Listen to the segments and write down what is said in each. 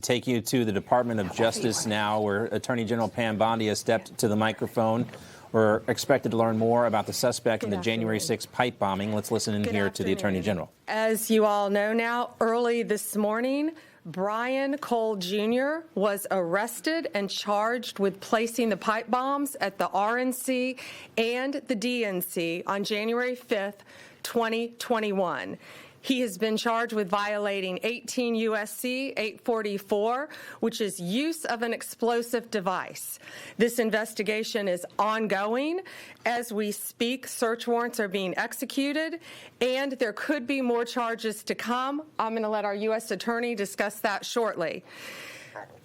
Take you to the Department of Justice now, where Attorney General Pam Bondi has stepped to the microphone. We're expected to learn more about the suspect in the January 6th pipe bombing. Let's listen in here to the Attorney General. As you all know now, early this morning, Brian Cole Jr. was arrested and charged with placing the pipe bombs at the RNC and the DNC on January 5th, 2021. He has been charged with violating 18 U.S.C. 844, which is use of an explosive device. This investigation is ongoing. As we speak, search warrants are being executed, and there could be more charges to come. I'm going to let our U.S. Attorney discuss that shortly.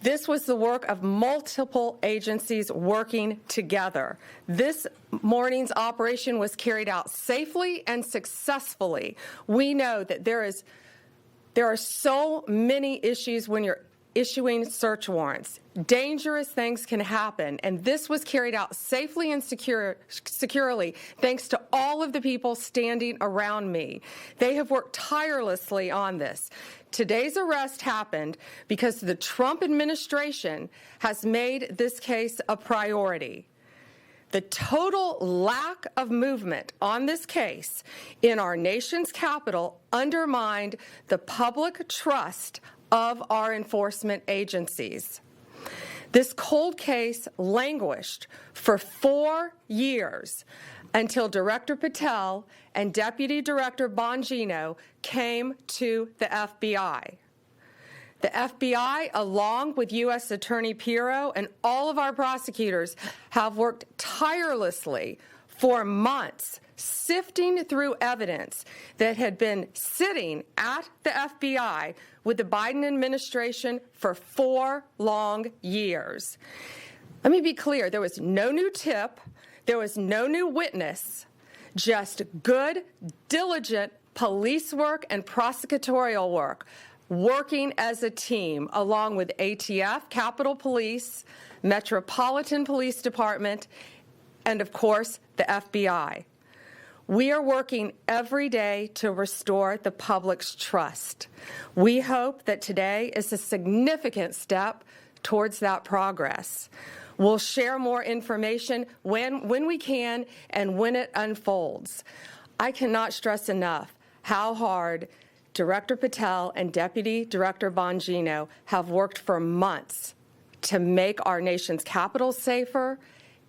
This was the work of multiple agencies working together. This morning's operation was carried out safely and successfully. We know that there are so many issues when you're issuing search warrants. Dangerous things can happen, and this was carried out safely and securely thanks to all of the people standing around me. They have worked tirelessly on this. Today's arrest happened because the Trump administration has made this case a priority. The total lack of movement on this case in our nation's capital undermined the public trust of our enforcement agencies. This cold case languished for 4 years until Director Patel and Deputy Director Bongino came to the FBI. The FBI, along with U.S. Attorney Pirro and all of our prosecutors, have worked tirelessly for months, sifting through evidence that had been sitting at the FBI with the Biden administration for 4 long years. Let me be clear, there was no new tip, there was no new witness, just good, diligent police work and prosecutorial work, working as a team along with ATF, Capitol Police, Metropolitan Police Department, and of course, the FBI. We are working every day to restore the public's trust. We hope that today is a significant step towards that progress. We'll share more information when we can and when it unfolds. I cannot stress enough how hard Director Patel and Deputy Director Bongino have worked for months to make our nation's capital safer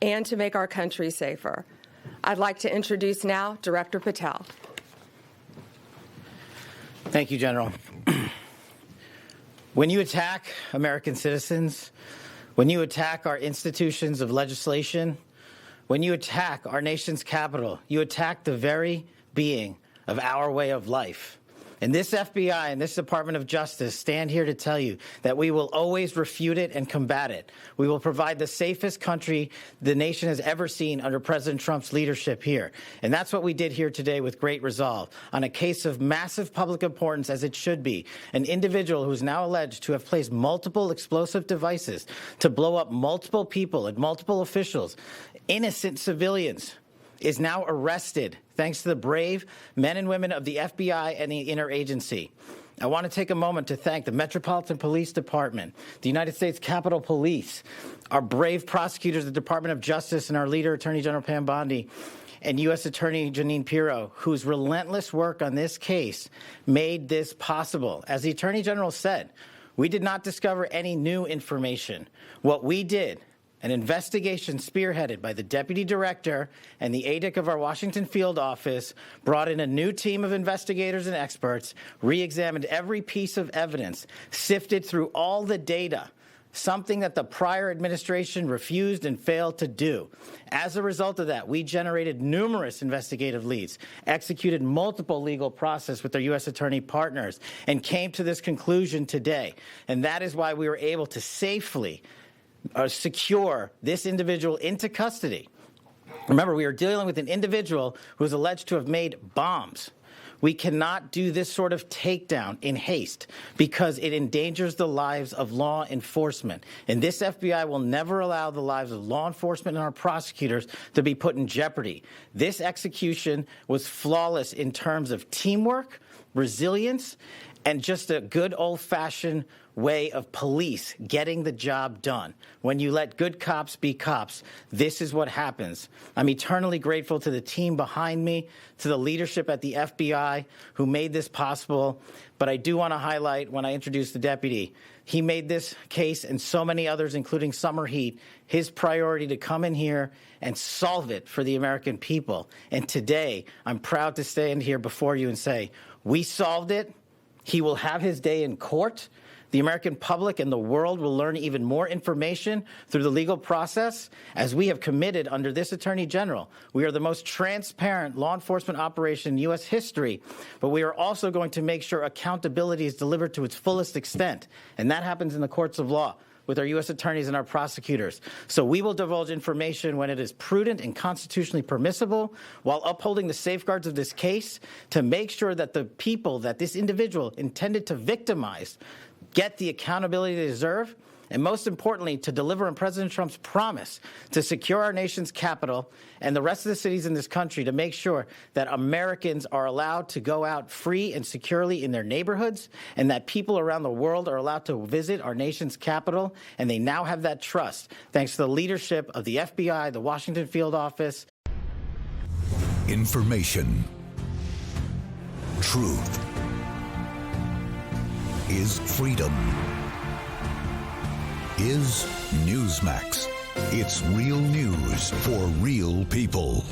and to make our country safer. I'd like to introduce now Director Patel. Thank you, General. When you attack American citizens, when you attack our institutions of legislation, when you attack our nation's capital, you attack the very being of our way of life. And this FBI and this Department of Justice stand here to tell you that we will always refute it and combat it. We will provide the safest country the nation has ever seen under President Trump's leadership here. And that's what we did here today with great resolve on a case of massive public importance, as it should be. An individual who is now alleged to have placed multiple explosive devices to blow up multiple people and multiple officials, innocent civilians, is now arrested thanks to the brave men and women of the FBI and the interagency. I want to take a moment to thank the Metropolitan Police Department, the United States Capitol Police, our brave prosecutors, the Department of Justice, and our leader, Attorney General Pam Bondi, and U.S. Attorney Jeanine Pirro, whose relentless work on this case made this possible. As the Attorney General said, we did not discover any new information. What we did, an investigation spearheaded by the Deputy Director and the ADIC of our Washington field office, brought in a new team of investigators and experts, re-examined every piece of evidence, sifted through all the data, something that the prior administration refused and failed to do. As a result of that, we generated numerous investigative leads, executed multiple legal process with our U.S. attorney partners, and came to this conclusion today. And that is why we were able to safely secure this individual into custody. Remember, we are dealing with an individual who is alleged to have made bombs. We cannot do this sort of takedown in haste because it endangers the lives of law enforcement. And this FBI will never allow the lives of law enforcement and our prosecutors to be put in jeopardy. This execution was flawless in terms of teamwork, resilience, and just a good old-fashioned way of police getting the job done. When you let good cops be cops, this is what happens. I'm eternally grateful to the team behind me, to the leadership at the FBI who made this possible. But I do want to highlight, when I introduced the deputy, he made this case and so many others, including Summer Heat, his priority to come in here and solve it for the American people. And today, I'm proud to stand here before you and say, we solved it. He will have his day in court. The American public and the world will learn even more information through the legal process, as we have committed under this Attorney General. We are the most transparent law enforcement operation in U.S. history, but we are also going to make sure accountability is delivered to its fullest extent, and that happens in the courts of law with our U.S. attorneys and our prosecutors. So we will divulge information when it is prudent and constitutionally permissible, while upholding the safeguards of this case to make sure that the people that this individual intended to victimize get the accountability they deserve, and most importantly, to deliver on President Trump's promise to secure our nation's capital and the rest of the cities in this country, to make sure that Americans are allowed to go out free and securely in their neighborhoods, and that people around the world are allowed to visit our nation's capital, and they now have that trust thanks to the leadership of the FBI, the Washington Field Office. Information. Truth is freedom. Is Newsmax. It's real news for real people.